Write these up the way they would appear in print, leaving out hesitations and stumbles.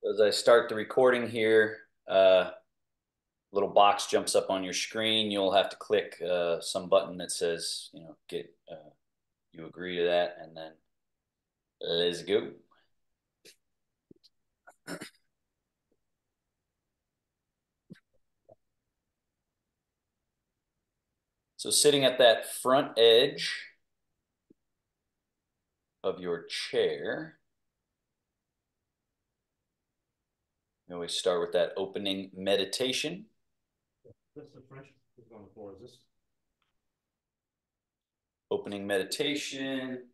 As I start the recording here, a little box jumps up on your screen. You'll have to click some button that says, get you agree to that, and then let's go. So sitting at that front edge of your chair, we always start with that opening meditation. That's the French is on the floor. Is this? Opening meditation,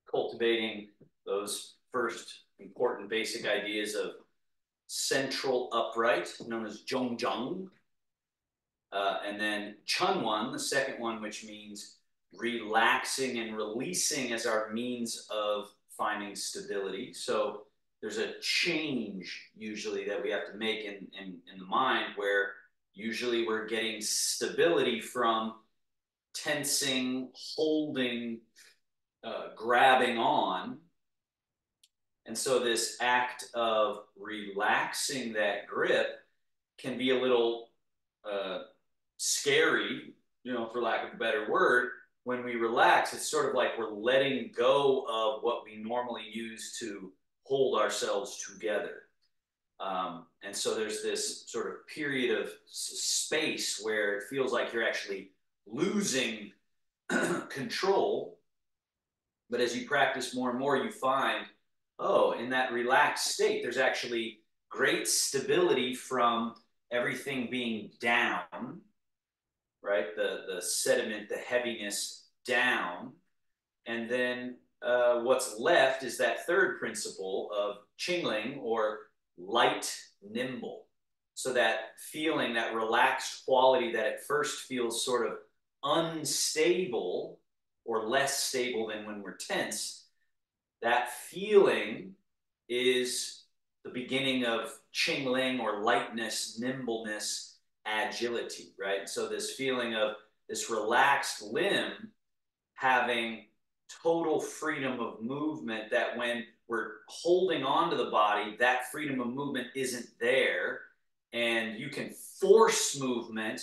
cultivating those first important basic ideas of central upright, known as Zhongjang. And then Chunwan, the second one, which means relaxing and releasing as our means of finding stability. So there's a change usually that we have to make in the mind where usually we're getting stability from tensing, holding, grabbing on. And so this act of relaxing that grip can be a little scary, for lack of a better word. When we relax, it's sort of like we're letting go of what we normally use to hold ourselves together. And so there's this sort of period of space where it feels like you're actually losing control. But as you practice more and more, you find, oh, in that relaxed state, there's actually great stability from everything being down, right? The sediment, the heaviness down. And then what's left is that third principle of Qingling, or light, nimble. So that feeling, that relaxed quality that at first feels sort of unstable or less stable than when we're tense, that feeling is the beginning of Qingling, or lightness, nimbleness, agility, right? So this feeling of this relaxed limb having total freedom of movement, that when we're holding on to the body, that freedom of movement isn't there. And you can force movement,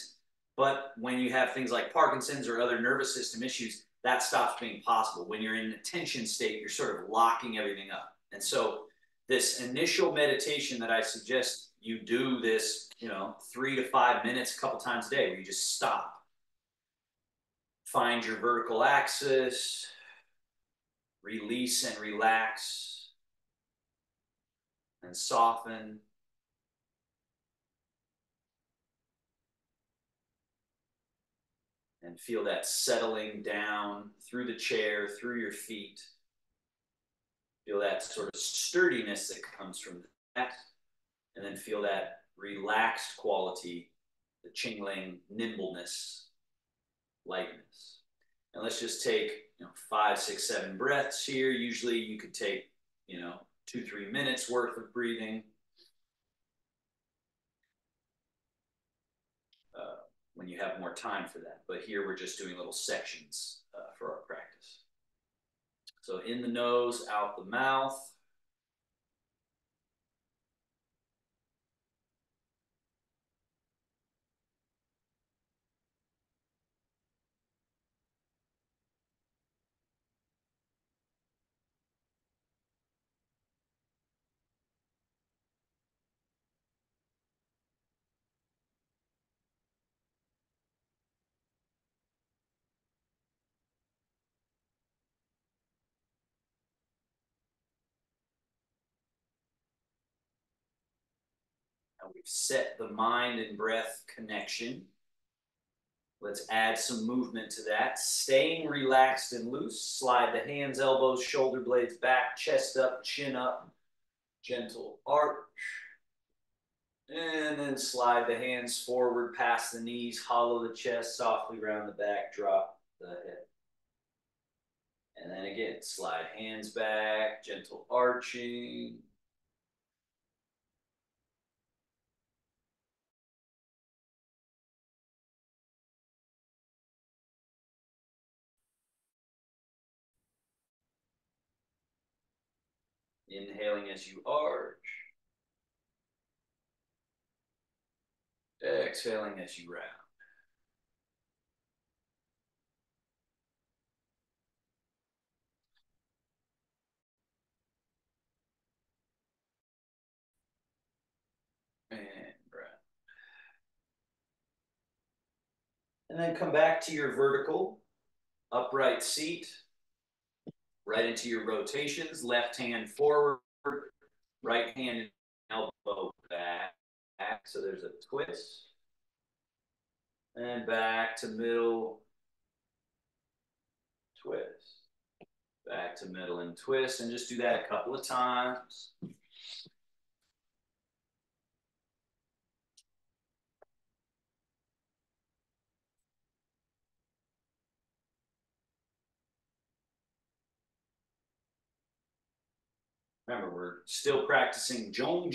but when you have things like Parkinson's or other nervous system issues, that stops being possible. When you're in a tension state, you're sort of locking everything up. And so this initial meditation that I suggest you do this, 3 to 5 minutes a couple times a day, where you just stop, find your vertical axis, release and relax, and soften. And feel that settling down through the chair, through your feet. Feel that sort of sturdiness that comes from that. And then feel that relaxed quality, the Qingling, nimbleness, lightness. And let's just take 5, 6, 7 breaths here. Usually you could take 2, 3 minutes worth of breathing. When you have more time for that. But here we're just doing little sections for our practice. So in the nose, out the mouth. Now we've set the mind and breath connection. Let's add some movement to that. Staying relaxed and loose. Slide the hands, elbows, shoulder blades back, chest up, chin up. Gentle arch. And then slide the hands forward past the knees, hollow the chest, softly round the back, drop the head. And then again, slide hands back, gentle arching. Inhaling as you arch. Exhaling as you round. And round. And then come back to your vertical upright seat, right into your rotations. Left hand forward, right hand and elbow back. So there's a twist. And back to middle, twist. Back to middle and twist. And just do that a couple of times. Remember, we're still practicing Zhong,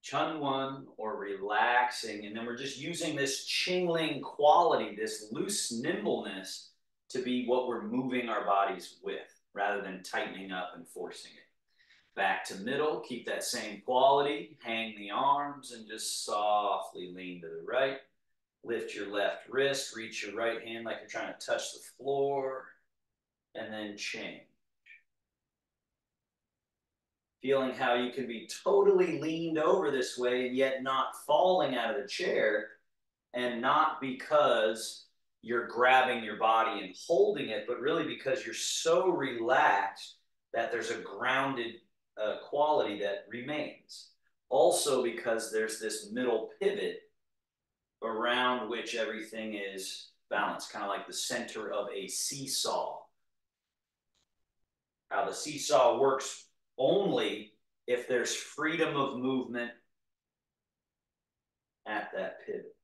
Chun Wan, or relaxing. And then we're just using this Qingling quality, this loose nimbleness, to be what we're moving our bodies with, rather than tightening up and forcing it. Back to middle, keep that same quality. Hang the arms and just softly lean to the right. Lift your left wrist, reach your right hand like you're trying to touch the floor, and then change. Feeling how you can be totally leaned over this way and yet not falling out of the chair, and not because you're grabbing your body and holding it, but really because you're so relaxed that there's a grounded quality that remains. Also because there's this middle pivot around which everything is balanced, kind of like the center of a seesaw. How the seesaw works only if there's freedom of movement at that pivot.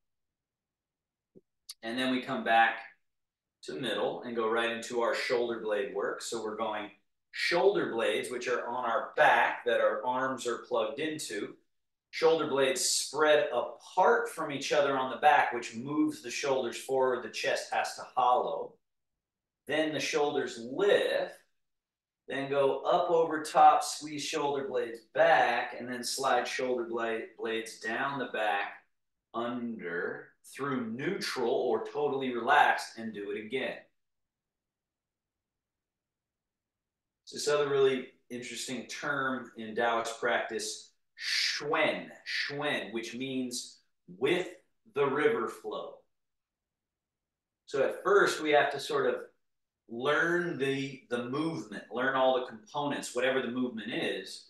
And then we come back to middle and go right into our shoulder blade work. So we're going shoulder blades, which are on our back that our arms are plugged into. Shoulder blades spread apart from each other on the back, which moves the shoulders forward. The chest has to hollow. Then the shoulders lift. Then go up over top, squeeze shoulder blades back, and then slide shoulder blades down the back, under, through neutral or totally relaxed, and do it again. This other really interesting term in Taoist practice, shuen, which means with the river flow. So at first we have to sort of learn the movement, learn all the components, whatever the movement is.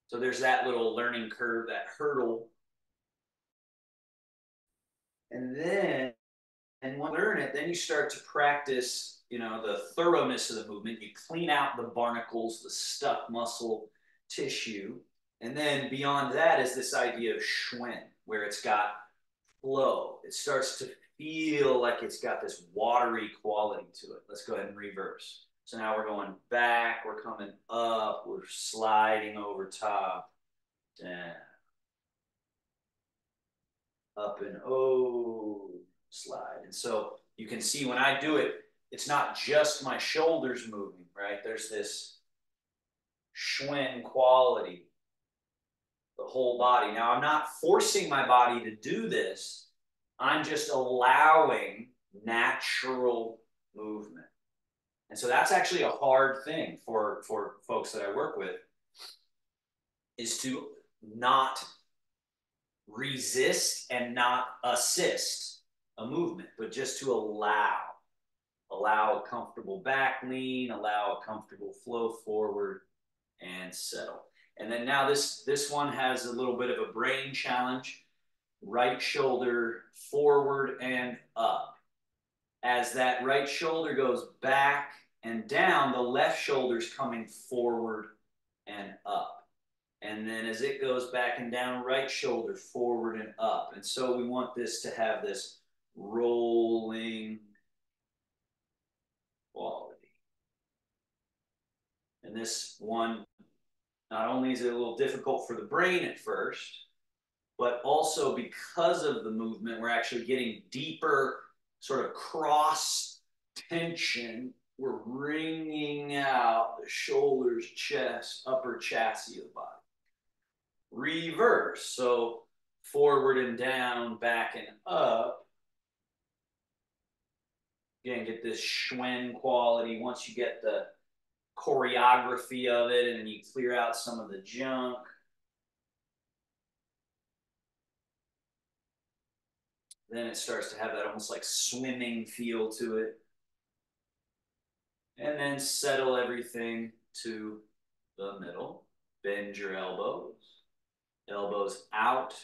So there's that little learning curve, that hurdle. And then, and when you learn it, then you start to practice, the thoroughness of the movement. You clean out the barnacles, the stuck muscle tissue. And then beyond that is this idea of shuen, where it's got flow. It starts to feel like it's got this watery quality to it. Let's go ahead and reverse. So now we're going back, we're coming up, we're sliding over top, down, up and oh, slide. And so you can see when I do it, it's not just my shoulders moving, right? There's this shuen quality, the whole body. Now, I'm not forcing my body to do this. I'm just allowing natural movement. And so that's actually a hard thing for folks that I work with, is to not resist and not assist a movement, but just to allow a comfortable back lean, allow a comfortable flow forward and settle. And then now this one has a little bit of a brain challenge. Right shoulder forward and up. As that right shoulder goes back and down, the left shoulder's coming forward and up. And then as it goes back and down, right shoulder forward and up. And so we want this to have this rolling quality. And this one, not only is it a little difficult for the brain at first, but also because of the movement, we're actually getting deeper sort of cross tension we're wringing out the shoulders, chest, upper chassis of the body. Reverse, so forward and down, back and up. Again, get this Schwen quality once you get the choreography of it and then you clear out some of the junk. Then it starts to have that almost like swimming feel to it. And then settle everything to the middle. Bend your elbows. Elbows out,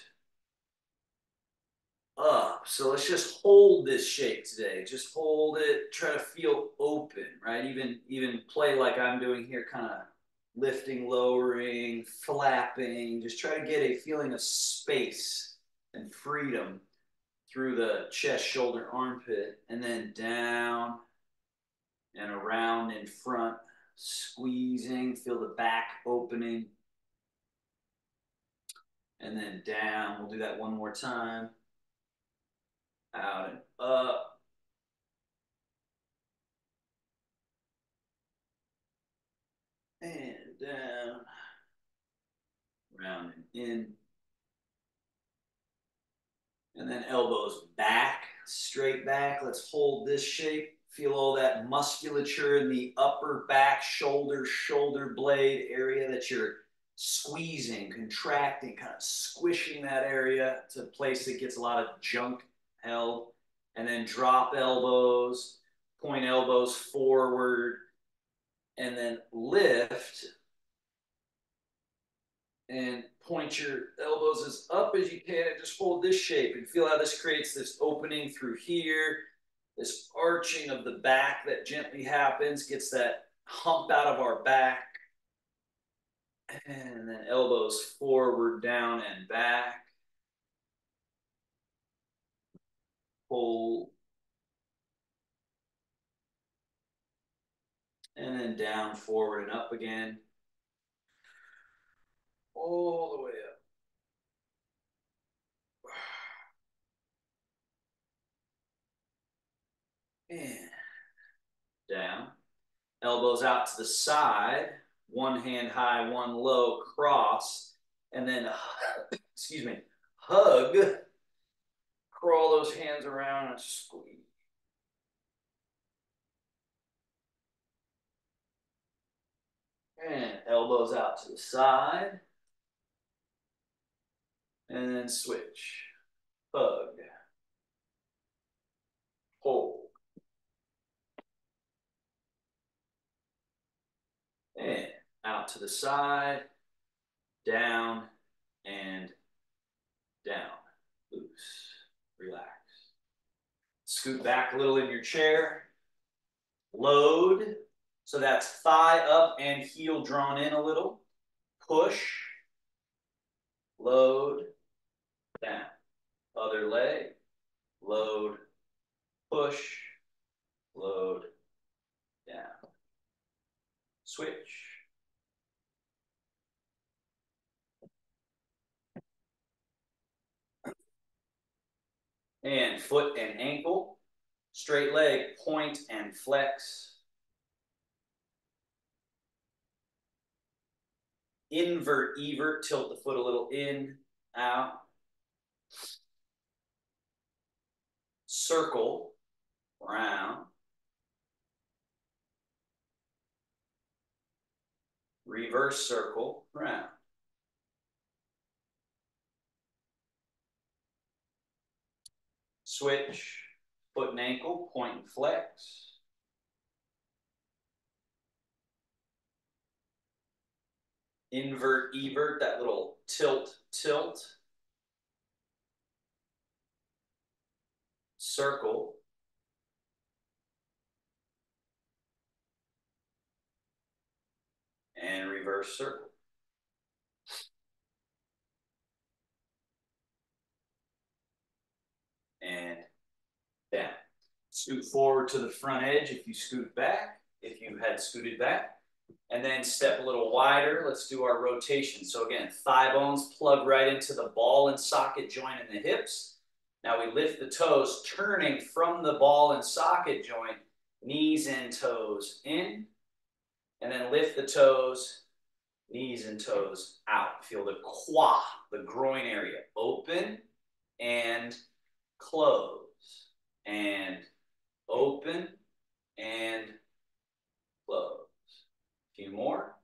up. So let's just hold this shape today. Just hold it. Try to feel open, right? Even play like I'm doing here, kind of lifting, lowering, flapping. Just try to get a feeling of space and freedom through the chest, shoulder, armpit, and then down and around in front, squeezing. Feel the back opening. And then down. We'll do that one more time. Out and up. And down. Round and in. And then elbows back, straight back. Let's hold this shape. Feel all that musculature in the upper back, shoulder blade area that you're squeezing, contracting, kind of squishing that area to a place that gets a lot of junk held. And then drop elbows, point elbows forward, and then lift and point your elbows as up as you can and just hold this shape and feel how this creates this opening through here, this arching of the back that gently happens, gets that hump out of our back. And then elbows forward, down, and back. Hold. And then down, forward, and up again. All the way up. And down. Elbows out to the side. One hand high, one low, cross. And then, excuse me, hug. Crawl those hands around and squeeze. And elbows out to the side. And then switch. Hug. Hold. And out to the side. Down and down. Loose. Relax. Scoot back a little in your chair. Load. So that's thigh up and heel drawn in a little. Push. Load. Down. Other leg. Load. Push. Load. Down. Switch. And foot and ankle. Straight leg, point and flex. Invert, evert, tilt the foot a little in, out. Circle, round. Reverse circle, round. Switch, foot and ankle, point and flex. Invert, evert, that little tilt, tilt. Circle. And reverse circle. And down. Scoot forward to the front edge if you scoot back, if you had scooted back. And then step a little wider. Let's do our rotation. So again, thigh bones plug right into the ball and socket joint in the hips. Now we lift the toes, turning from the ball and socket joint knees and toes in, and then lift the toes, knees and toes out. Feel the quad, the groin area, open and close, and open and close. A few more.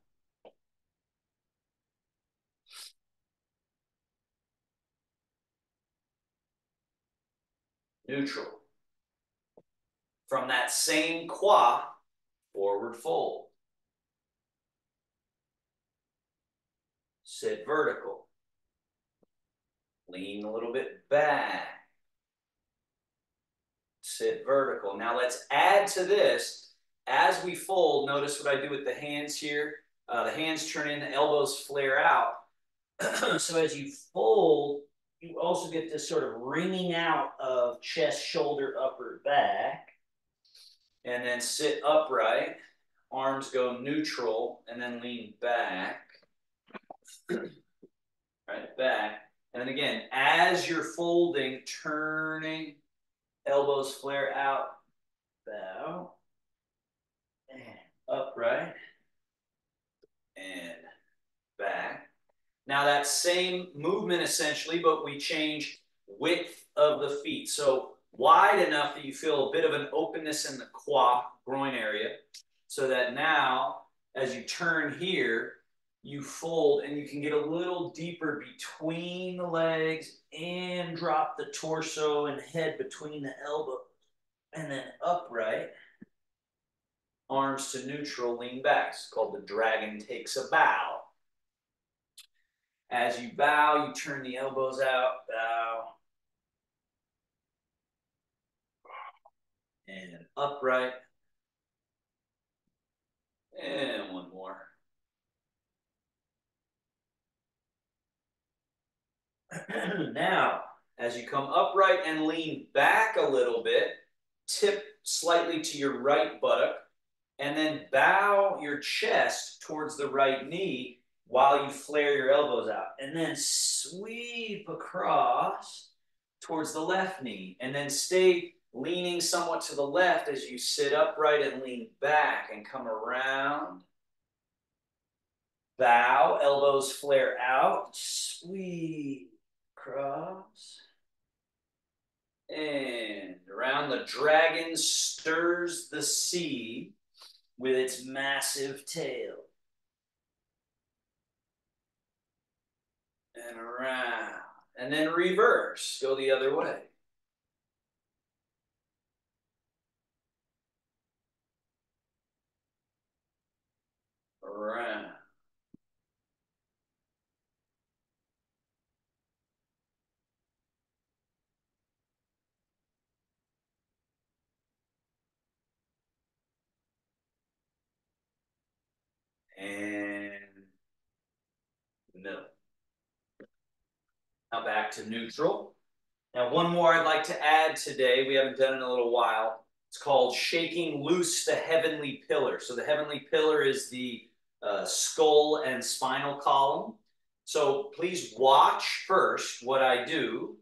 Neutral. From that same quad, forward fold. Sit vertical. Lean a little bit back. Sit vertical. Now let's add to this. As we fold, notice what I do with the hands here. The hands turn in, the elbows flare out. So as you fold, you also get this sort of wringing out of chest, shoulder, upper, back. And then sit upright. Arms go neutral, and then lean back. Right, back. And then again, as you're folding, turning, elbows flare out, bow, and upright, and back. Now that same movement essentially, but we change width of the feet. So wide enough that you feel a bit of an openness in the quad, groin area, so that now as you turn here, you fold and you can get a little deeper between the legs and drop the torso and head between the elbows. And then upright, arms to neutral, lean back. It's called the dragon takes a bow. As you bow, you turn the elbows out, bow. And upright. And one more. Now, as you come upright and lean back a little bit, tip slightly to your right buttock, and then bow your chest towards the right knee while you flare your elbows out. And then sweep across towards the left knee. And then stay leaning somewhat to the left as you sit upright and lean back and come around. Bow, elbows flare out, sweep across. And around. The dragon stirs the sea with its massive tail. And around. And then reverse. Go the other way. Around. And middle. Now back to neutral. Now one more I'd like to add today. We haven't done it in a little while. It's called shaking loose the heavenly pillar. So the heavenly pillar is the skull and spinal column. So please watch first what I do.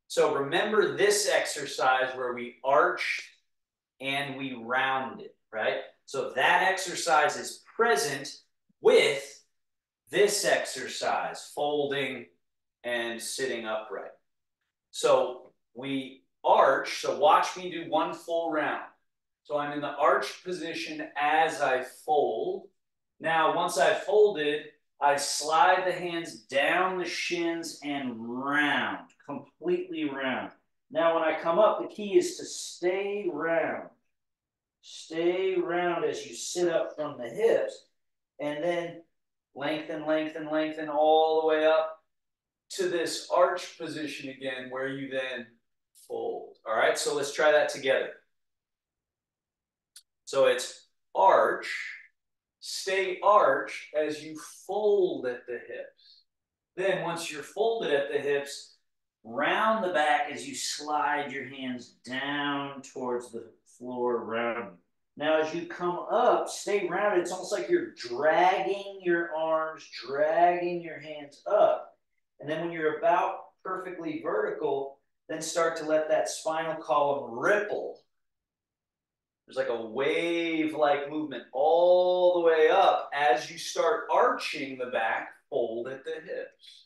So remember this exercise where we arch and we round it, right? So that exercise is present with this exercise, folding and sitting upright. So we arch, so watch me do one full round. So I'm in the arch position as I fold. Now, once I've folded, I slide the hands down the shins and round, completely round. Now, when I come up, the key is to stay round. Stay round as you sit up from the hips, and then lengthen, lengthen, lengthen all the way up to this arch position again, where you then fold. All right, so let's try that together. So it's arch, stay arched as you fold at the hips. Then once you're folded at the hips, round the back as you slide your hands down towards the floor round. Now as you come up, stay rounded. It's almost like you're dragging your arms, dragging your hands up. And then when you're about perfectly vertical, then start to let that spinal column ripple There's like a wave-like movement all the way up. As you start arching the back, fold at the hips.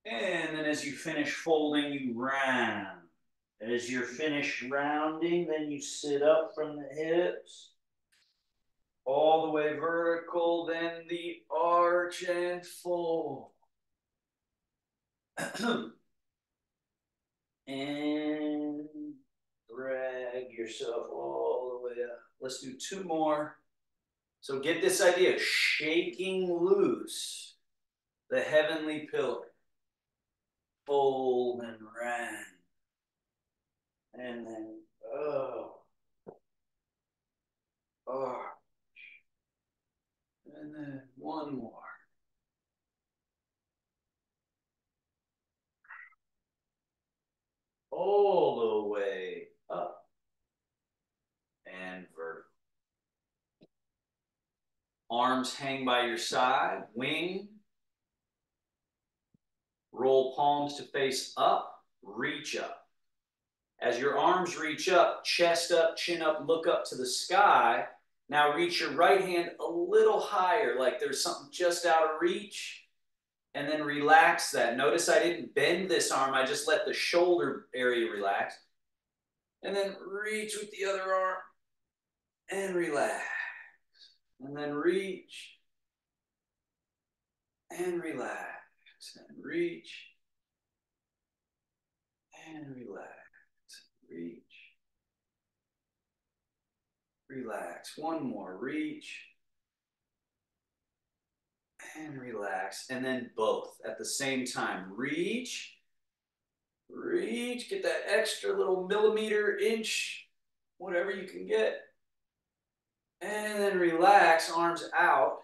And then as you finish folding, you round. As you're finished rounding, then you sit up from the hips. All the way vertical, then the arch and fold. And drag yourself all the way up. Let's do 2 more. So get this idea of shaking loose the heavenly pillar. Fold and round. And then, arch. And then 1 more. All the way up and vertical. Arms hang by your side, wing. Roll palms to face up, reach up. As your arms reach up, chest up, chin up, look up to the sky. Now reach your right hand a little higher, like there's something just out of reach. And then relax that. Notice I didn't bend this arm, I just let the shoulder area relax. And then reach with the other arm and relax. And then reach and relax. And reach and relax. Reach. Relax. 1 more. Reach and relax. And then both at the same time. Reach. Reach. Get that extra little millimeter, inch, whatever you can get. And then relax. Arms out.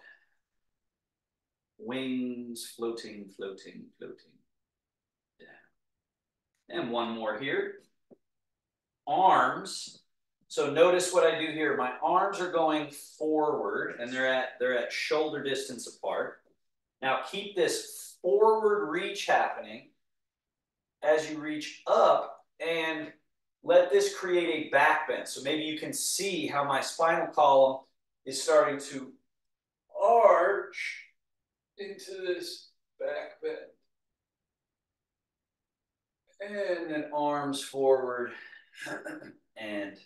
Wings floating, floating, floating. Down. And 1 more here. Arms. So notice what I do here. My arms are going forward and they're at shoulder distance apart. Now keep this forward reach happening as you reach up and let this create a back bend. So maybe you can see how my spinal column is starting to arch into this back bend. And then arms forward and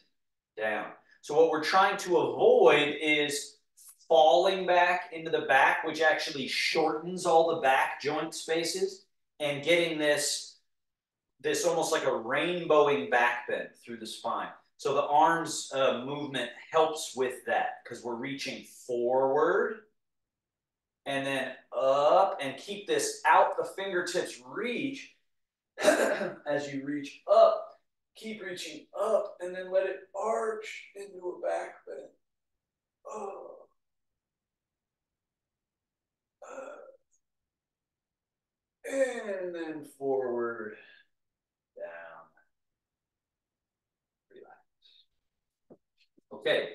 down. So what we're trying to avoid is falling back into the back, which actually shortens all the back joint spaces, and getting this almost like a rainbowing back bend through the spine. So the arms movement helps with that because we're reaching forward and then up, and keep this out the fingertips reach. As you reach up, keep reaching up, and then let it arch into a back bend. Oh. And then forward, down, relax. Okay,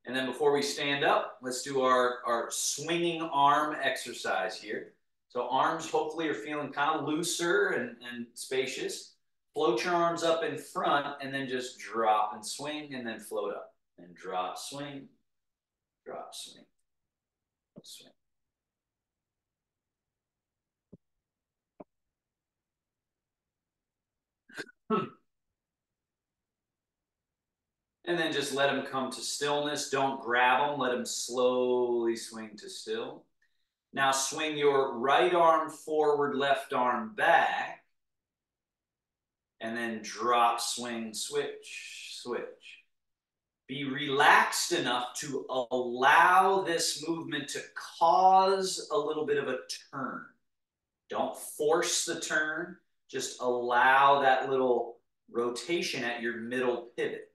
and then before we stand up, let's do our swinging arm exercise here. So arms hopefully are feeling kind of looser and spacious. Float your arms up in front and then just drop and swing and then float up. And drop, swing, swing. And then just let them come to stillness. Don't grab them. Let them slowly swing to still. Now swing your right arm forward, left arm back. And then drop, swing, switch, switch. Be relaxed enough to allow this movement to cause a little bit of a turn. Don't force the turn. Just allow that little rotation at your middle pivot.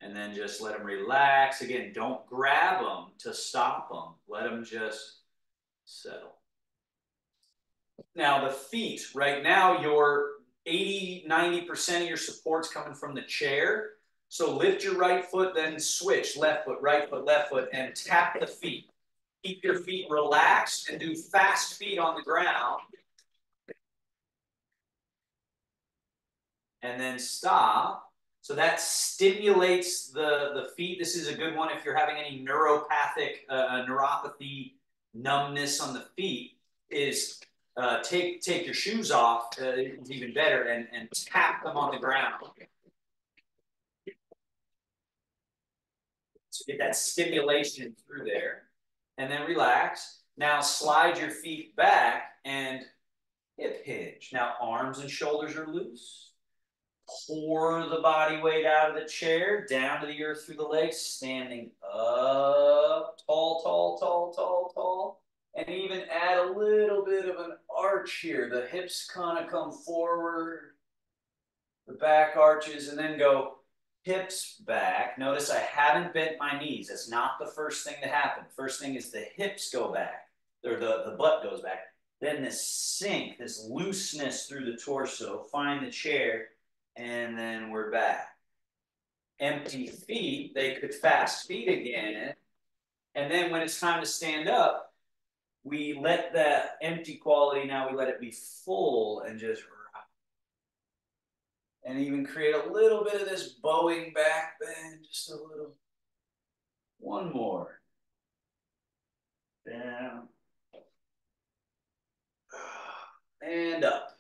And then just let them relax. Again, don't grab them to stop them. Let them just settle. Now the feet, right now you're 80–90% of your support's coming from the chair. So lift your right foot, then switch, left foot, and tap the feet. Keep your feet relaxed and do fast feet on the ground. And then stop. So that stimulates the feet. This is a good one if you're having any neuropathy, numbness on the feet, is take your shoes off, it's even better, and tap them on the ground. So get that stimulation through there. And then relax. Now slide your feet back and hip hinge. Now arms and shoulders are loose. Pour the body weight out of the chair, down to the earth through the legs, standing up, tall, tall, tall, tall, tall. And even add a little bit of an arch here. The hips kind of come forward, the back arches, and then go hips back. Notice I haven't bent my knees. That's not the first thing to happen. First thing is the hips go back, or the butt goes back. Then this sink, this looseness through the torso. Find the chair, and then we're back. Empty feet, they could fast feet again. And then when it's time to stand up, we let that empty quality, now we let it be full and just rock. And even create a little bit of this bowing back bend, just a little. One more. Down. And up.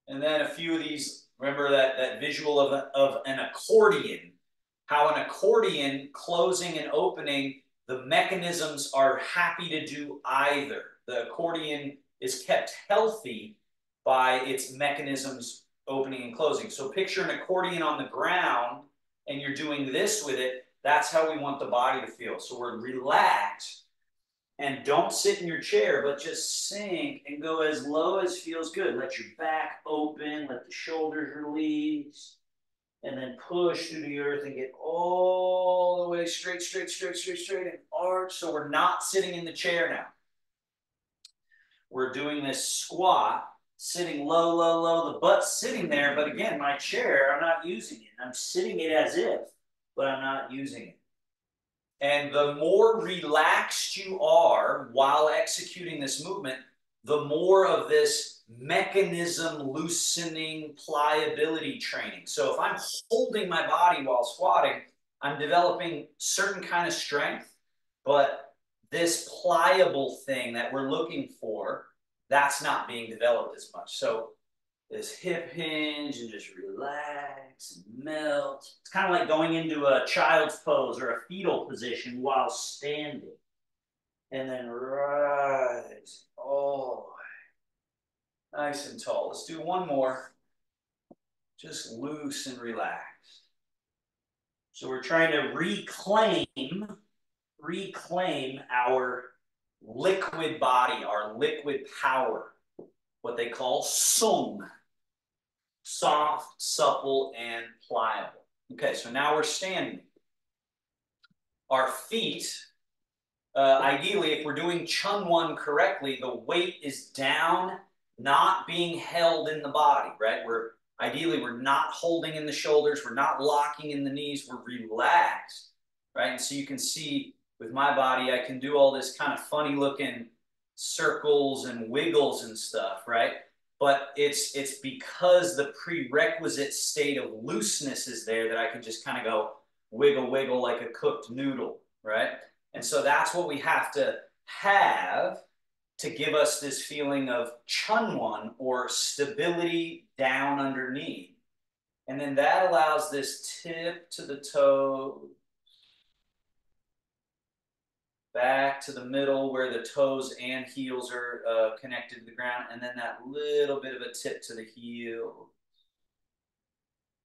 And then a few of these, remember that visual of an accordion, how an accordion closing and opening, the mechanisms are happy to do either. The accordion is kept healthy by its mechanisms opening and closing. So picture an accordion on the ground and you're doing this with it. That's how we want the body to feel. So we're relaxed. And don't sit in your chair, but just sink and go as low as feels good. Let your back open, let the shoulders release, and then push through the earth and get all the way straight, straight, straight, straight, straight, and arch. So we're not sitting in the chair now. We're doing this squat, sitting low, low, low. The butt's sitting there, but again, my chair, I'm not using it. I'm sitting it as if, but I'm not using it. And the more relaxed you are while executing this movement, the more of this mechanism loosening pliability training. So if I'm holding my body while squatting, I'm developing certain kind of strength, but this pliable thing that we're looking for, that's not being developed as much. So this hip hinge and just relax and melt. It's kind of like going into a child's pose or a fetal position while standing. And then rise. Oh, nice and tall. Let's do one more. Just loose and relaxed. So we're trying to reclaim our liquid body, our liquid power, what they call sung. Soft, supple, and pliable. Okay, so now we're standing. Our feet, ideally, if we're doing Chun-Wan correctly, the weight is down, not being held in the body, right? Ideally, we're not holding in the shoulders, we're not locking in the knees, we're relaxed, right? And so you can see with my body, I can do all this kind of funny looking circles and wiggles and stuff, right? But it's because the prerequisite state of looseness is there that I can just kind of go wiggle, wiggle like a cooked noodle, right? And so that's what we have to give us this feeling of Chun-Wan or stability down underneath. And then that allows this tip to the toe, back to the middle where the toes and heels are connected to the ground, and then that little bit of a tip to the heel,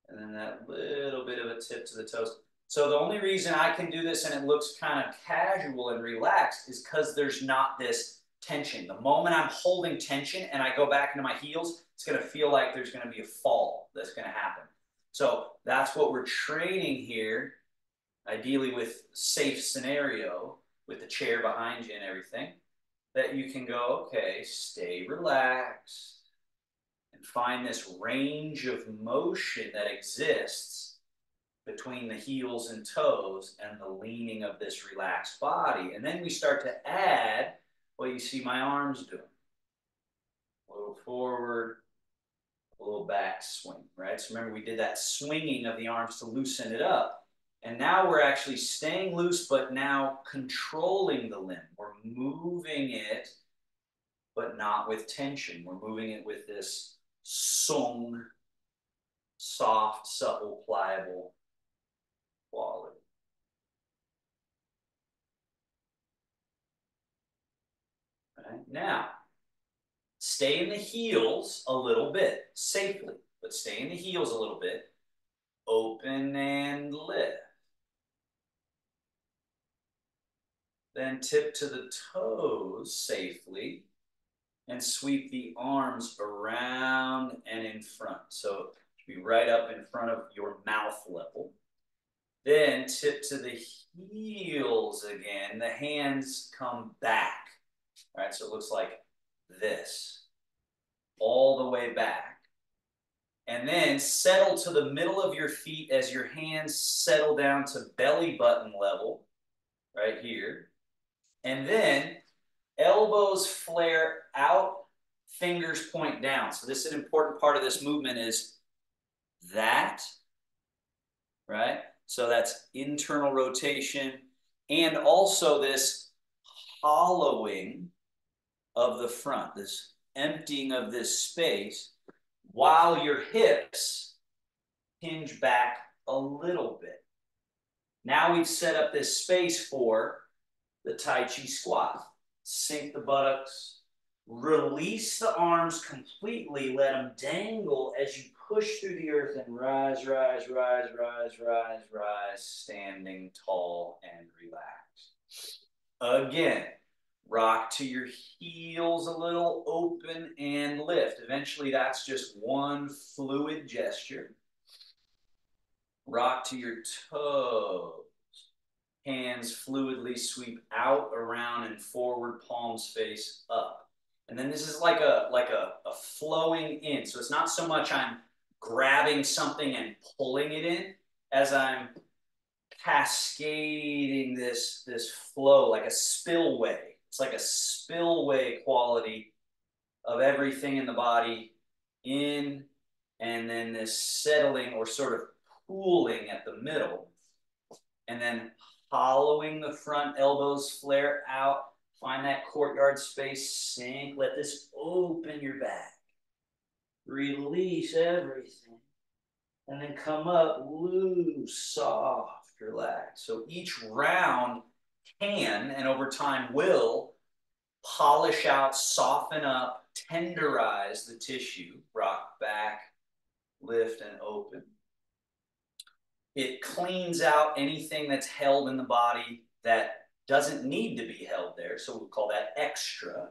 and then that little bit of a tip to the toes. So the only reason I can do this and it looks kind of casual and relaxed is because there's not this tension. The moment I'm holding tension and I go back into my heels, it's going to feel like there's going to be a fall that's going to happen. So that's what we're training here, ideally with safe scenario, with the chair behind you and everything, that you can go, okay, stay relaxed and find this range of motion that exists between the heels and toes and the leaning of this relaxed body. And then we start to add what you see my arms doing. A little forward, a little back swing, right? So remember, we did that swinging of the arms to loosen it up. And now we're actually staying loose, but now controlling the limb. We're moving it, but not with tension. We're moving it with this sung, soft, supple, pliable quality. Right? Now, stay in the heels a little bit, safely, but stay in the heels a little bit. Open and lift. Then tip to the toes safely and sweep the arms around and in front. So be right up in front of your mouth level. Then tip to the heels again. The hands come back. All right, so it looks like this. All the way back. And then settle to the middle of your feet as your hands settle down to belly button level, right here. And then elbows flare out, fingers point down. So this is an important part of this movement is that, right? So that's internal rotation and also this hollowing of the front, this emptying of this space while your hips hinge back a little bit. Now we've set up this space for the Tai Chi squat. Sink the buttocks, release the arms completely, let them dangle as you push through the earth and rise, rise, rise, rise, rise, rise, standing tall and relaxed. Again, rock to your heels a little, open and lift. Eventually, that's just one fluid gesture. Rock to your toes. Hands fluidly sweep out, around, and forward, palms face up. And then this is like a flowing in. So it's not so much I'm grabbing something and pulling it in as I'm cascading this flow like a spillway. It's like a spillway quality of everything in the body in, and then this settling or sort of pooling at the middle. And then hollowing the front, elbows flare out. Find that courtyard space, sink. Let this open your back. Release everything. And then come up, loose, soft, relax. So each round can, and over time will, polish out, soften up, tenderize the tissue. Rock back, lift, and open. It cleans out anything that's held in the body that doesn't need to be held there. So we'll call that extra.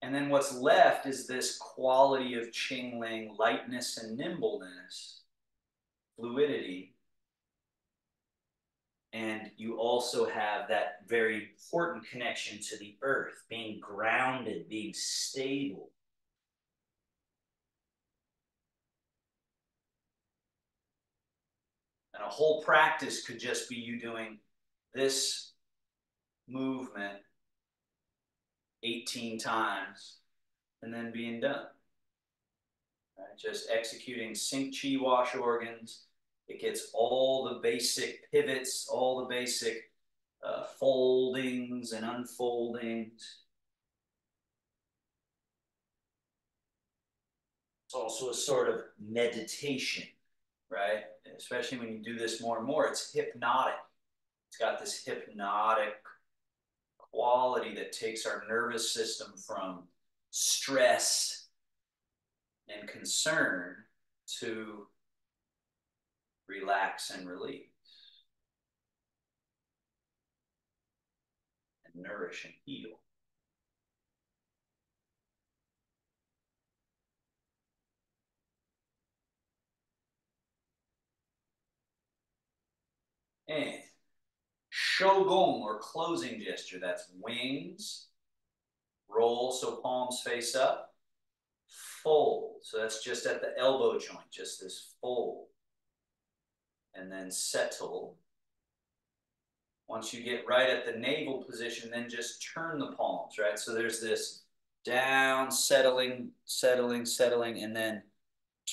And then what's left is this quality of Qingling, lightness and nimbleness, fluidity. And you also have that very important connection to the earth, being grounded, being stable. And a whole practice could just be you doing this movement 18 times and then being done. Right? Just executing sync chi wash organs. It gets all the basic pivots, all the basic foldings and unfoldings. It's also a sort of meditation, right? Especially when you do this more and more, it's hypnotic. It's got this hypnotic quality that takes our nervous system from stress and concern to relax and release and nourish and heal. And Shogun or closing gesture, that's wings, roll so palms face up, fold. So that's just at the elbow joint, just this fold. And then settle. Once you get right at the navel position, then just turn the palms, right? So there's this down, settling, settling, settling, and then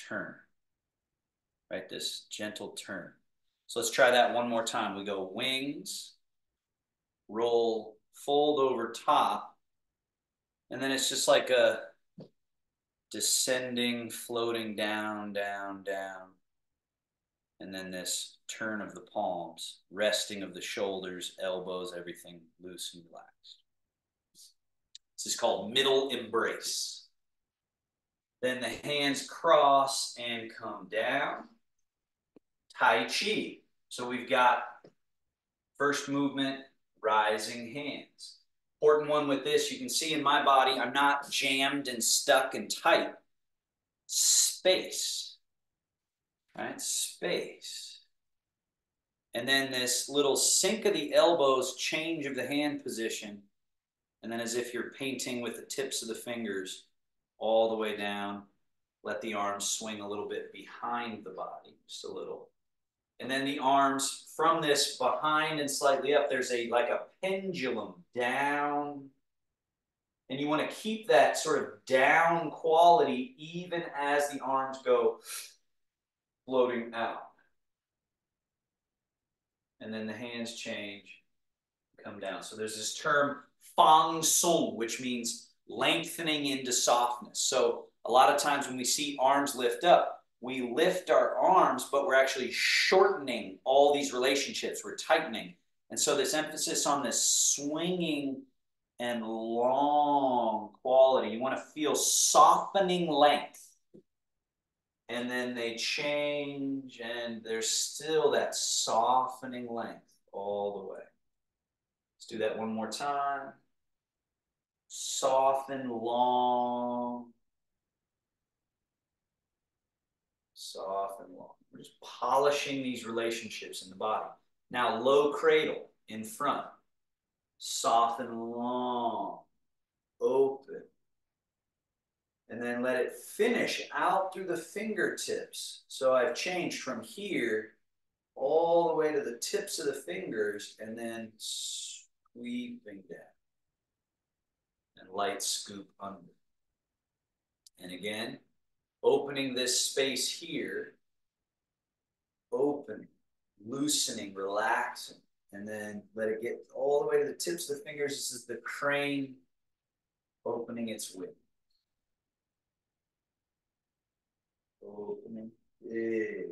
turn, right? This gentle turn. So let's try that one more time. We go wings, roll, fold over top, and then it's just like a descending, floating down, down, down. And then this turn of the palms, resting of the shoulders, elbows, everything loose and relaxed. This is called middle embrace. Then the hands cross and come down. Tai Chi. So we've got first movement, rising hands. Important one with this, you can see in my body, I'm not jammed and stuck and tight. Space, right? Space. And then this little sink of the elbows, change of the hand position. And then as if you're painting with the tips of the fingers all the way down. Let the arms swing a little bit behind the body, just a little. And then the arms from this behind and slightly up, there's like a pendulum down. And you want to keep that sort of down quality even as the arms go floating out. And then the hands change, come down. So there's this term fang song, which means lengthening into softness. So a lot of times when we see arms lift up, we lift our arms, but we're actually shortening all these relationships. We're tightening. And so this emphasis on this swinging and long quality, you want to feel softening length. And then they change, and there's still that softening length all the way. Let's do that one more time. Soften, long. Soft and long. We're just polishing these relationships in the body. Now, low cradle in front. Soft and long. Open. And then let it finish out through the fingertips. So I've changed from here all the way to the tips of the fingers and then sweeping down. And light scoop under. And again, opening this space here, opening, loosening, relaxing, and then let it get all the way to the tips of the fingers. This is the crane opening its wing. Opening, big.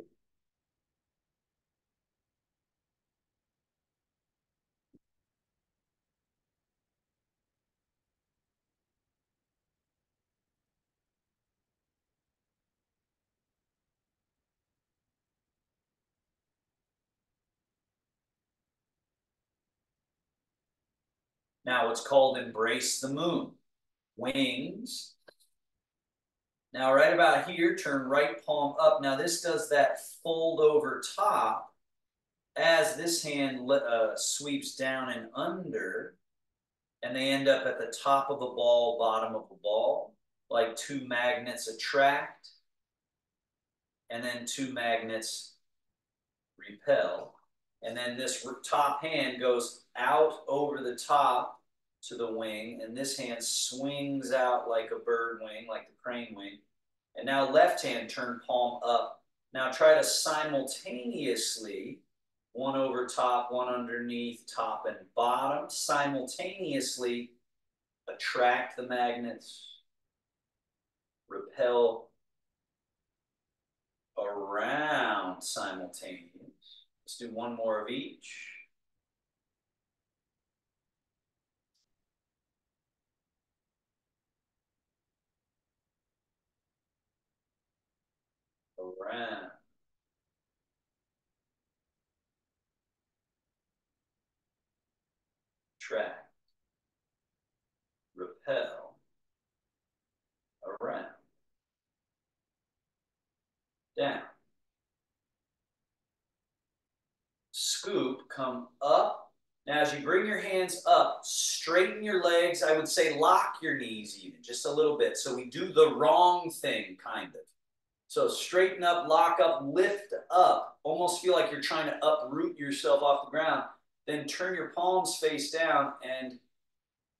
Now it's called embrace the moon. Wings. Now right about here, turn right palm up. Now this does that fold over top as this hand sweeps down and under, and they end up at the top of a ball, bottom of a ball, like two magnets attract, and then two magnets repel. And then this top hand goes out over the top to the wing, and this hand swings out like a bird wing, like the crane wing. And now left hand, turn palm up. Now try to simultaneously, one over top, one underneath, top and bottom, simultaneously attract the magnets, repel around simultaneous. Let's do one more of each. Around. Attract. Repel. Around. Down. Scoop, come up. Now, as you bring your hands up, straighten your legs. I would say lock your knees even, just a little bit. So we do the wrong thing, kind of. So straighten up, lock up, lift up. Almost feel like you're trying to uproot yourself off the ground. Then turn your palms face down and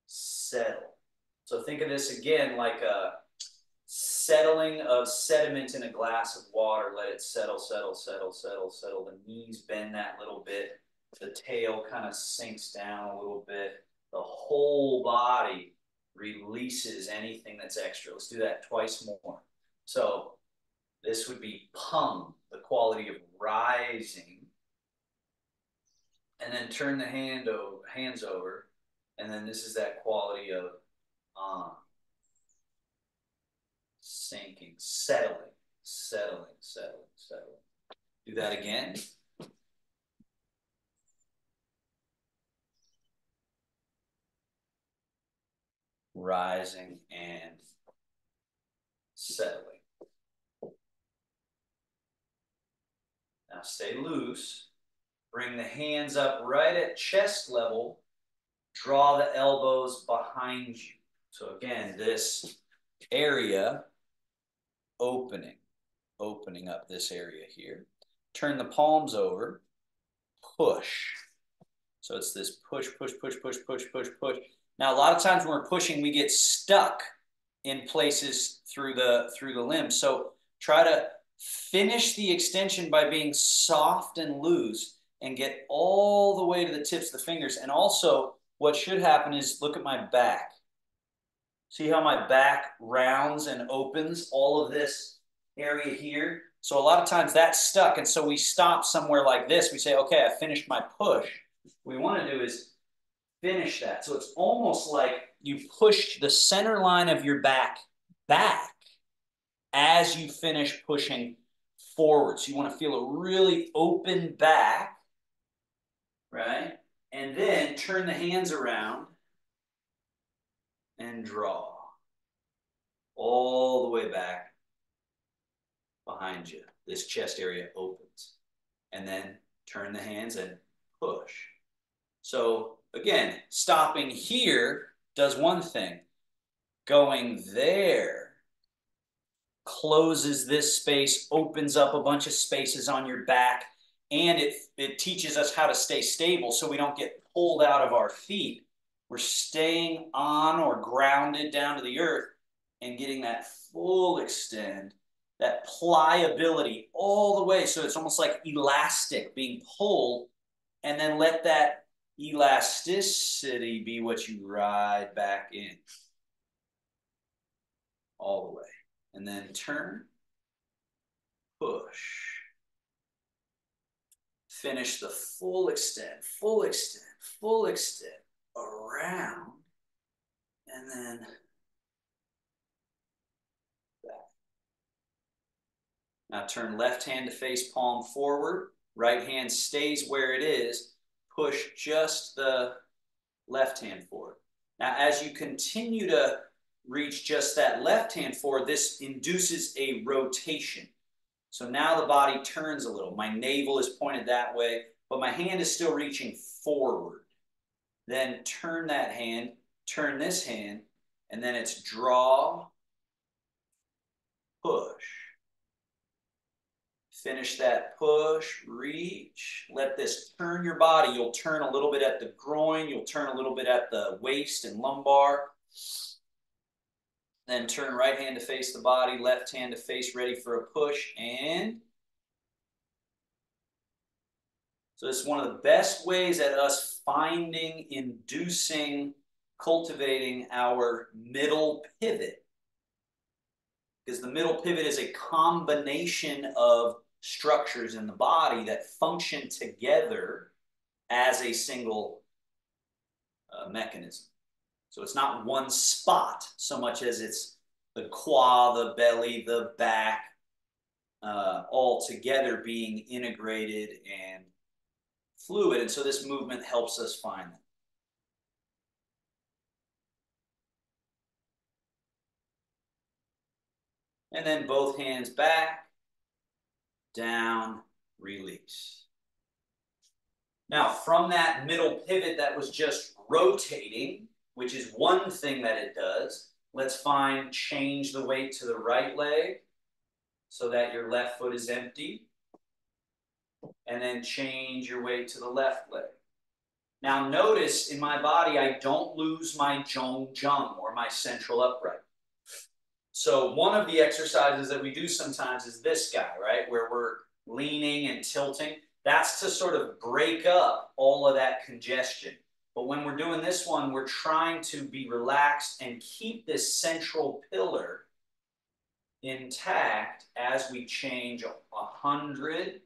settle. So think of this again like a settling of sediment in a glass of water. Let it settle, settle, settle, settle, settle. The knees bend that little bit. The tail kind of sinks down a little bit. The whole body releases anything that's extra. Let's do that twice more. So this would be pung, the quality of rising. And then turn the hands over. And then this is that quality of sinking, settling, settling, settling, settling. Do that again. Rising and settling. Now stay loose. Bring the hands up right at chest level. Draw the elbows behind you. So again, this area opening up this area here. Turn the palms over, push. So it's this push, push, push, push, push, push, push. Now, a lot of times when we're pushing, we get stuck in places through the limbs. So try to finish the extension by being soft and loose and get all the way to the tips of the fingers. And also, what should happen is look at my back. See how my back rounds and opens all of this area here? So a lot of times that's stuck. And so we stop somewhere like this. We say, okay, I finished my push. What we want to do is finish that. So it's almost like you push the center line of your back as you finish pushing forward. So you want to feel a really open back, right? And then turn the hands around and draw all the way back behind you. This chest area opens. And then turn the hands and push. So again, stopping here does one thing. Going there closes this space, opens up a bunch of spaces on your back, and it teaches us how to stay stable so we don't get pulled out of our feet. We're staying on or grounded down to the earth and getting that full extend, that pliability all the way. So it's almost like elastic being pulled, and then let that elasticity be what you ride back in all the way. And then turn, push. Finish the full extend, full extend, full extend around, and then back. Now turn left hand to face palm forward. Right hand stays where it is. Push just the left hand forward. Now, as you continue to reach just that left hand forward, this induces a rotation. So now the body turns a little. My navel is pointed that way, but my hand is still reaching forward. Then turn that hand, turn this hand, and then it's draw, push. Finish that push, reach. Let this turn your body. You'll turn a little bit at the groin. You'll turn a little bit at the waist and lumbar. Then turn right hand to face the body, left hand to face, ready for a push. And so it's one of the best ways at us finding, inducing, cultivating our middle pivot. Because the middle pivot is a combination of structures in the body that function together as a single mechanism. So it's not one spot so much as it's the quad, the belly, the back, all together being integrated and fluid. And so this movement helps us find them. And then both hands back, down, release. Now, from that middle pivot that was just rotating, which is one thing that it does, let's find change the weight to the right leg so that your left foot is empty. And then change your weight to the left leg. Now notice in my body, I don't lose my zhong zheng or my central upright. So one of the exercises that we do sometimes is this guy, right? Where we're leaning and tilting. That's to sort of break up all of that congestion. But when we're doing this one, we're trying to be relaxed and keep this central pillar intact as we change 100,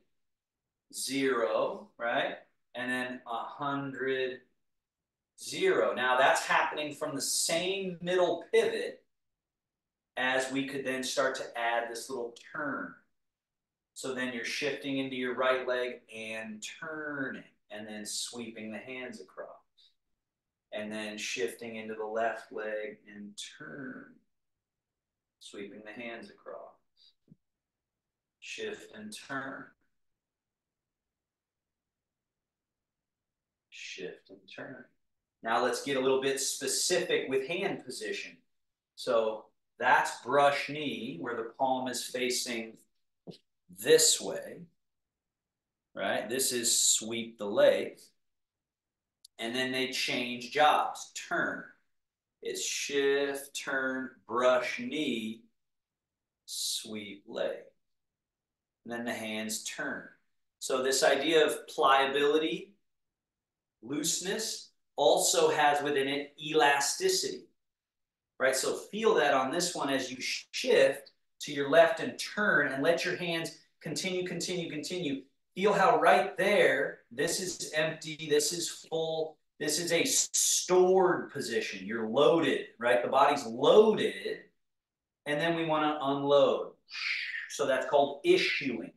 0, right? And then 100, 0. Now that's happening from the same middle pivot as we could then start to add this little turn. So then you're shifting into your right leg and turning, and then sweeping the hands across. And then shifting into the left leg and turn, sweeping the hands across. Shift and turn. Shift and turn. Now let's get a little bit specific with hand position. So that's brush knee, where the palm is facing this way, right? This is sweep the leg. And then they change jobs. Turn. It's shift, turn, brush knee, sweep leg. And then the hands turn. So this idea of pliability, looseness, also has within it elasticity, right? So feel that on this one as you shift to your left and turn, and let your hands continue, continue, continue. Feel how right there, this is empty, this is full, this is a stored position. You're loaded, right? The body's loaded, and then we want to unload. So that's called issuing.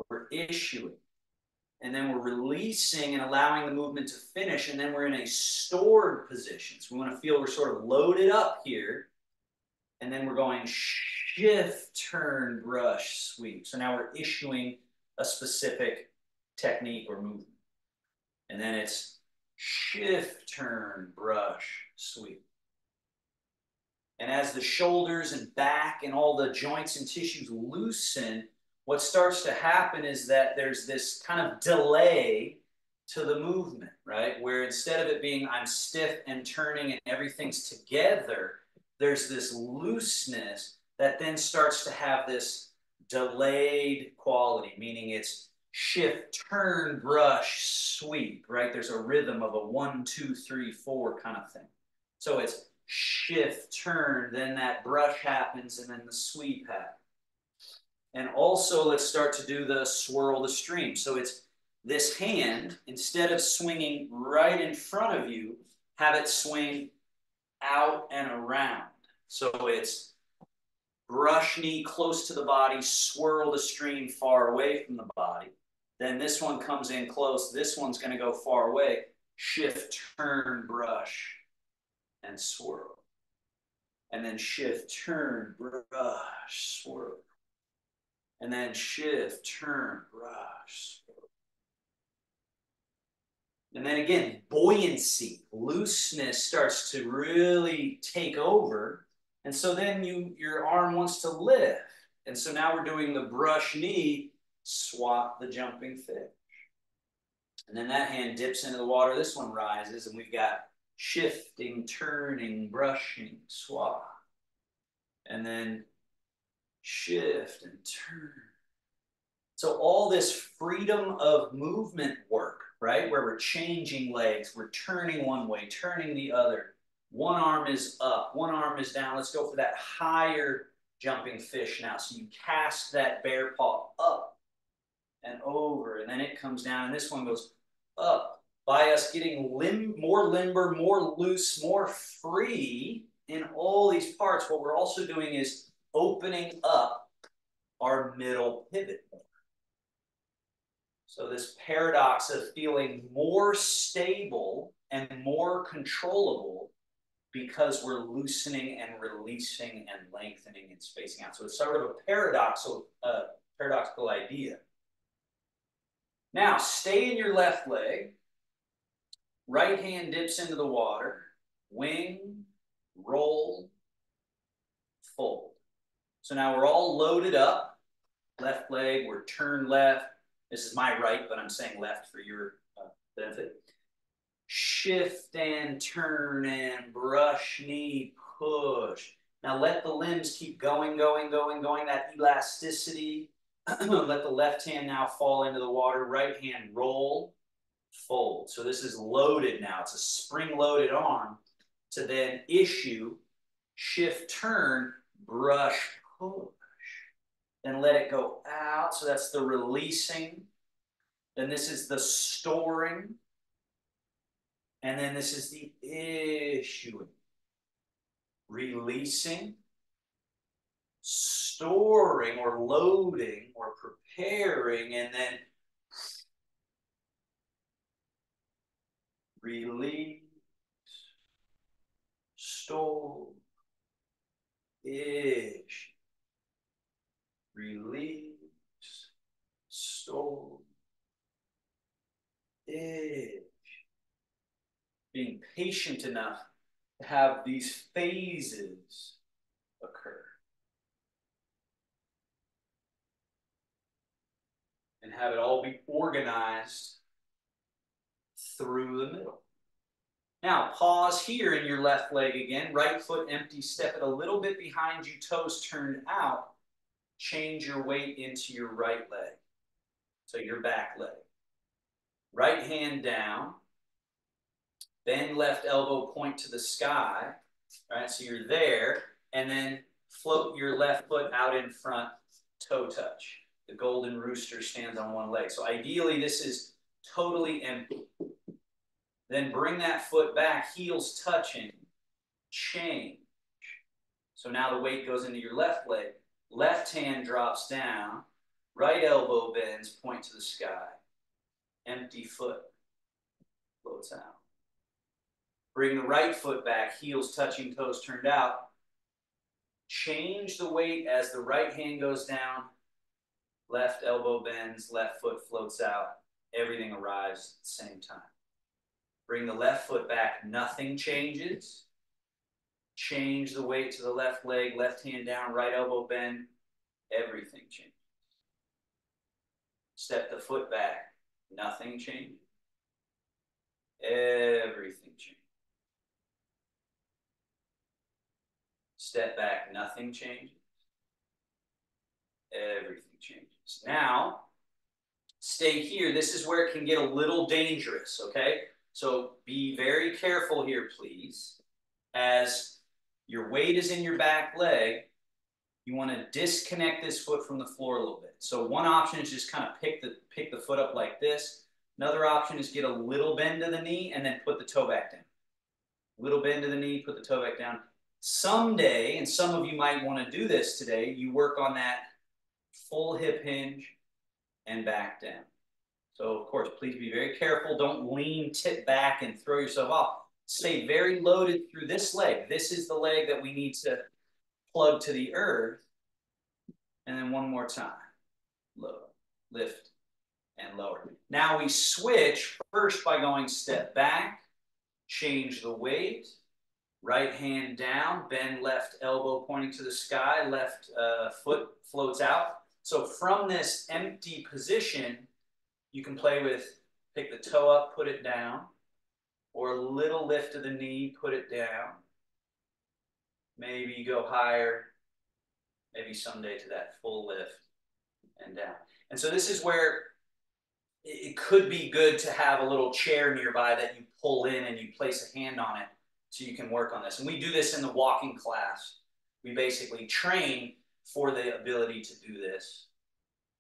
We're issuing. And then we're releasing and allowing the movement to finish, and then we're in a stored position. So we want to feel we're sort of loaded up here, and then we're going shift, turn, brush, sweep. So now we're issuing a specific technique or movement. And then it's shift, turn, brush, sweep. And as the shoulders and back and all the joints and tissues loosen, what starts to happen is that there's this kind of delay to the movement, right? Where instead of it being I'm stiff and turning and everything's together, there's this looseness that then starts to have this delayed quality, meaning it's shift, turn, brush, sweep, right? There's a rhythm of a 1, 2, 3, 4 kind of thing. So it's shift, turn, then that brush happens, and then the sweep happens. And also, let's start to do the swirl the stream. So it's this hand, instead of swinging right in front of you, have it swing out and around. So it's brush knee close to the body, swirl the stream far away from the body. Then this one comes in close. This one's going to go far away. Shift, turn, brush, and swirl. And then shift, turn, brush, swirl. And then shift, turn, brush, swirl. And then again, buoyancy, looseness starts to really take over. And so then your arm wants to lift. And so now we're doing the brush knee, swap the jumping fish. And then that hand dips into the water. This one rises, and we've got shifting, turning, brushing, swap. And then shift and turn. So all this freedom of movement work, right? Where we're changing legs, we're turning one way, turning the other. One arm is up, one arm is down. Let's go for that higher jumping fish now. So you cast that bear paw up and over, and then it comes down, and this one goes up. By us getting more limber, more loose, more free in all these parts, what we're also doing is opening up our middle pivot more. So this paradox of feeling more stable and more controllable because we're loosening and releasing and lengthening and spacing out. So it's sort of a paradoxical idea. Now, stay in your left leg. Right hand dips into the water. Wing, roll, fold. So now we're all loaded up. Left leg, we're turned left. This is my right, but I'm saying left for your benefit. Shift and turn and brush, knee, push. Now let the limbs keep going, going, going, going. That elasticity. Let the left hand now fall into the water. Right hand roll, fold. So this is loaded now. It's a spring-loaded arm to then issue, shift, turn, brush, push. Then let it go out. So that's the releasing. Then this is the storing. And then this is the issuing. Releasing, storing or loading or preparing, and then release, store, issue. Release, store, issue. Being patient enough to have these phases occur. And have it all be organized through the middle. Now, pause here in your left leg again. Right foot empty, step it a little bit behind you, toes turned out. Change your weight into your right leg. So your back leg. Right hand down. Bend left elbow, point to the sky. Right, so you're there. And then float your left foot out in front, toe touch. The golden rooster stands on one leg. So ideally, this is totally empty. Then bring that foot back, heels touching, change. So now the weight goes into your left leg. Left hand drops down, right elbow bends, point to the sky. Empty foot floats out. Bring the right foot back, heels touching, toes turned out. Change the weight as the right hand goes down, left elbow bends, left foot floats out. Everything arrives at the same time. Bring the left foot back, nothing changes. Change the weight to the left leg, left hand down, right elbow bend, everything changes. Step the foot back, nothing changes. Everything changes. Step back, nothing changes. Everything changes. Now, stay here. This is where it can get a little dangerous, okay? So be very careful here, please. As your weight is in your back leg, you want to disconnect this foot from the floor a little bit. So one option is just kind of pick the foot up like this. Another option is get a little bend to the knee and then put the toe back down. Little bend to the knee, put the toe back down. Someday, and some of you might want to do this today, you work on that full hip hinge and back down. So of course, please be very careful. Don't lean, tip back and throw yourself off. Stay very loaded through this leg. This is the leg that we need to plug to the earth. And then one more time. Low, lift, and lower. Now we switch first by going step back, change the weight, right hand down, bend left elbow pointing to the sky, left foot floats out. So from this empty position, you can play with, pick the toe up, put it down, or a little lift of the knee, put it down. Maybe go higher, maybe someday to that full lift and down. And so this is where it could be good to have a little chair nearby that you pull in and you place a hand on it so you can work on this. And we do this in the walking class. We basically train for the ability to do this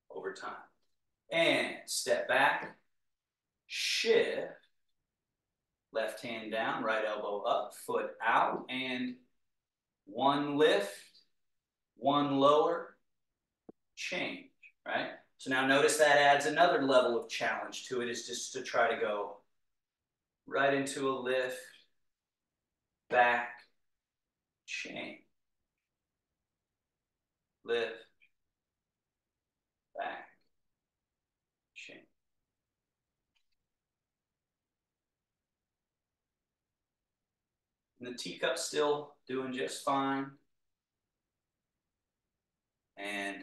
over time. And step back, shift, left hand down, right elbow up, foot out, and one lift, one lower, change, right? So now notice that adds another level of challenge to it, is just to try to go right into a lift, back, change, lift, back, change. And the teacup's still doing just fine. And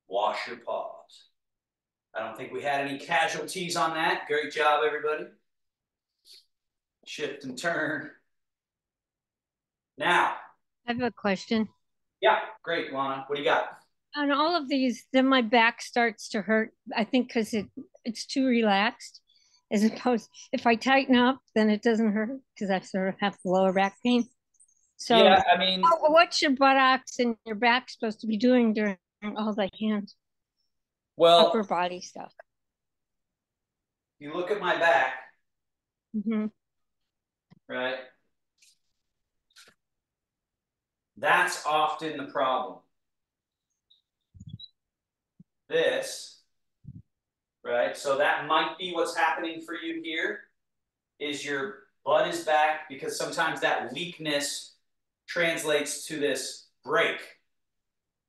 wash your paws. I don't think we had any casualties on that. Great job, everybody. Shift and turn. Now. I have a question. Yeah, great, Lana. What do you got? On all of these, then my back starts to hurt. I think because it's too relaxed, as opposed if I tighten up, then it doesn't hurt because I sort of have lower back pain. So, yeah, I mean, what's your buttocks and your back supposed to be doing during all the hand, upper body stuff? You look at my back, right? That's often the problem. This, right? So that might be what's happening for you here, is your butt is back, because sometimes that weakness translates to this break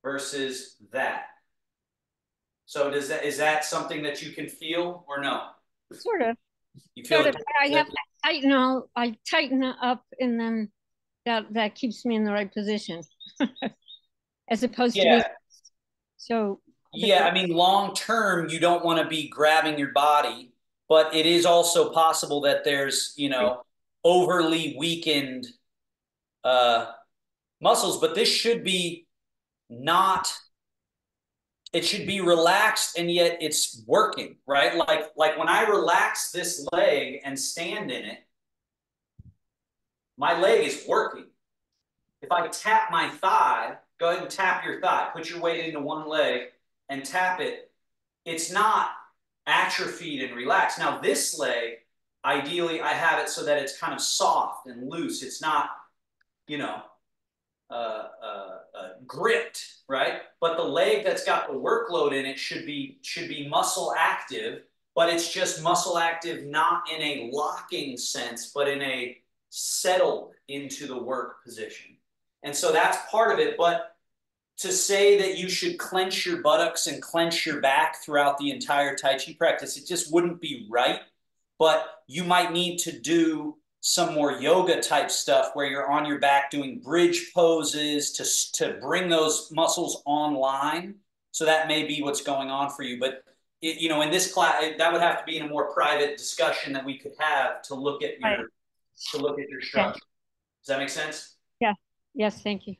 versus that. So is that something that you can feel or no? Sort of. You feel sort of. I have I tighten up, and then that keeps me in the right position, as opposed to being so. Yeah, I mean, long term, you don't want to be grabbing your body, but it is also possible that there's, overly weakened muscles. But this should be not. It should be relaxed, and yet it's working, right? Like when I relax this leg and stand in it, my leg is working. If I tap my thigh, go ahead and tap your thigh. Put your weight into one leg and tap it. It's not atrophied and relaxed. Now, this leg, ideally, I have it so that it's kind of soft and loose. It's not, gripped, right? But the leg that's got the workload in it should be muscle active, but it's just muscle active not in a locking sense, but in a settled into the work position. And so that's part of it. But to say that you should clench your buttocks and clench your back throughout the entire Tai Chi practice, it just wouldn't be right. But you might need to do some more yoga type stuff where you're on your back doing bridge poses to bring those muscles online. So that may be what's going on for you. But in this class, that would have to be in a more private discussion that we could have to look at your structure. Does that make sense? Yeah. Yes. Thank you.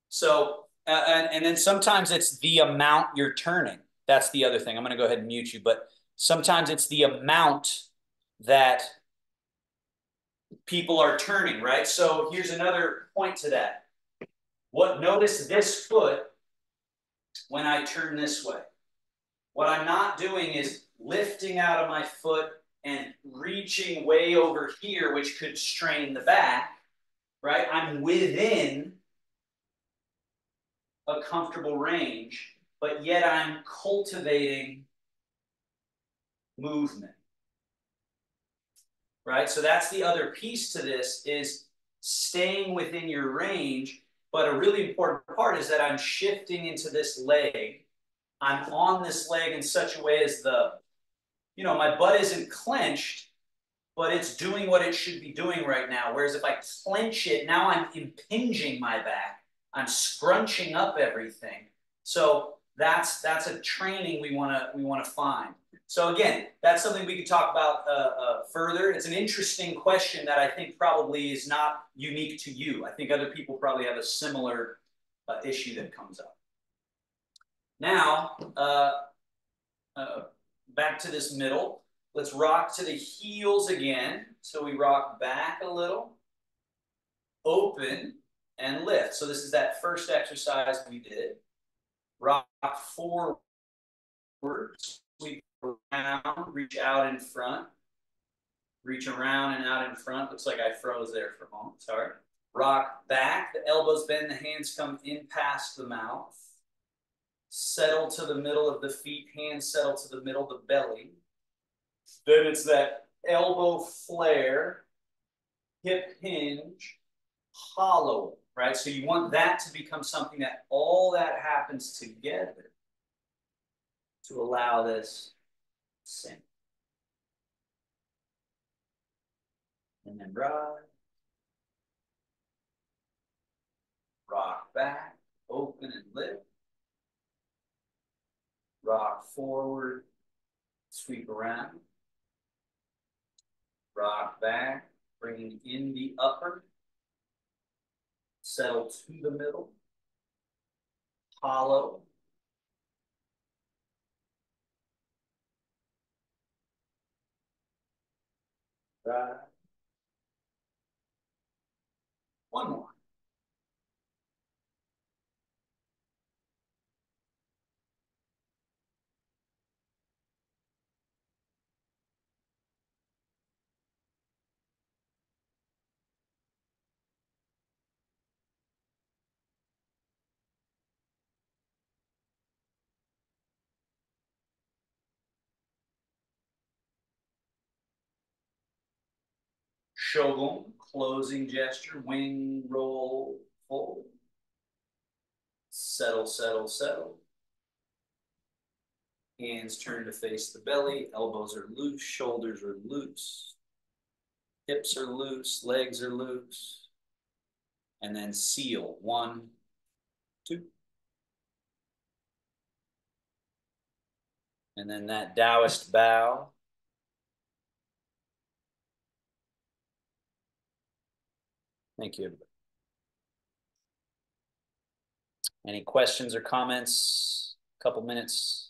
So, and then sometimes it's the amount you're turning. That's the other thing. I'm going to go ahead and mute you, but sometimes it's the amount that people are turning, right? So here's another point to that. Notice this foot when I turn this way. What I'm not doing is lifting out of my foot and reaching way over here, which could strain the back, right? I'm within a comfortable range, but yet I'm cultivating movement, right? So that's the other piece to this, is staying within your range. But a really important part is that I'm shifting into this leg. I'm on this leg in such a way as my butt isn't clenched, but it's doing what it should be doing right now. Whereas if I clench it, now I'm impinging my back. I'm scrunching up everything. So that's a training we want to find. So again, that's something we could talk about further. It's an interesting question that I think probably is not unique to you. I think other people probably have a similar issue that comes up. Now, back to this middle. Let's rock to the heels again. So we rock back a little, open, and lift. So this is that first exercise we did. Rock forward, sweep around, reach out in front, reach around and out in front. Looks like I froze there for a moment, sorry. Rock back, the elbows bend, the hands come in past the mouth. Settle to the middle of the feet, hands settle to the middle of the belly. Then it's that elbow flare, hip hinge, hollow, right? So you want that to become something that all that happens together to allow this sink. And then rise. Rock back, open and lift. Rock forward, sweep around. Rock back, bringing in the upper. Settle to the middle. Hollow. Right. One more. Shogun, closing gesture, wing roll forward. Settle, settle, settle. Hands turn to face the belly, elbows are loose, shoulders are loose. Hips are loose, legs are loose. And then seal, 1, 2. And then that Taoist bow. Thank you. Any questions or comments? A couple minutes.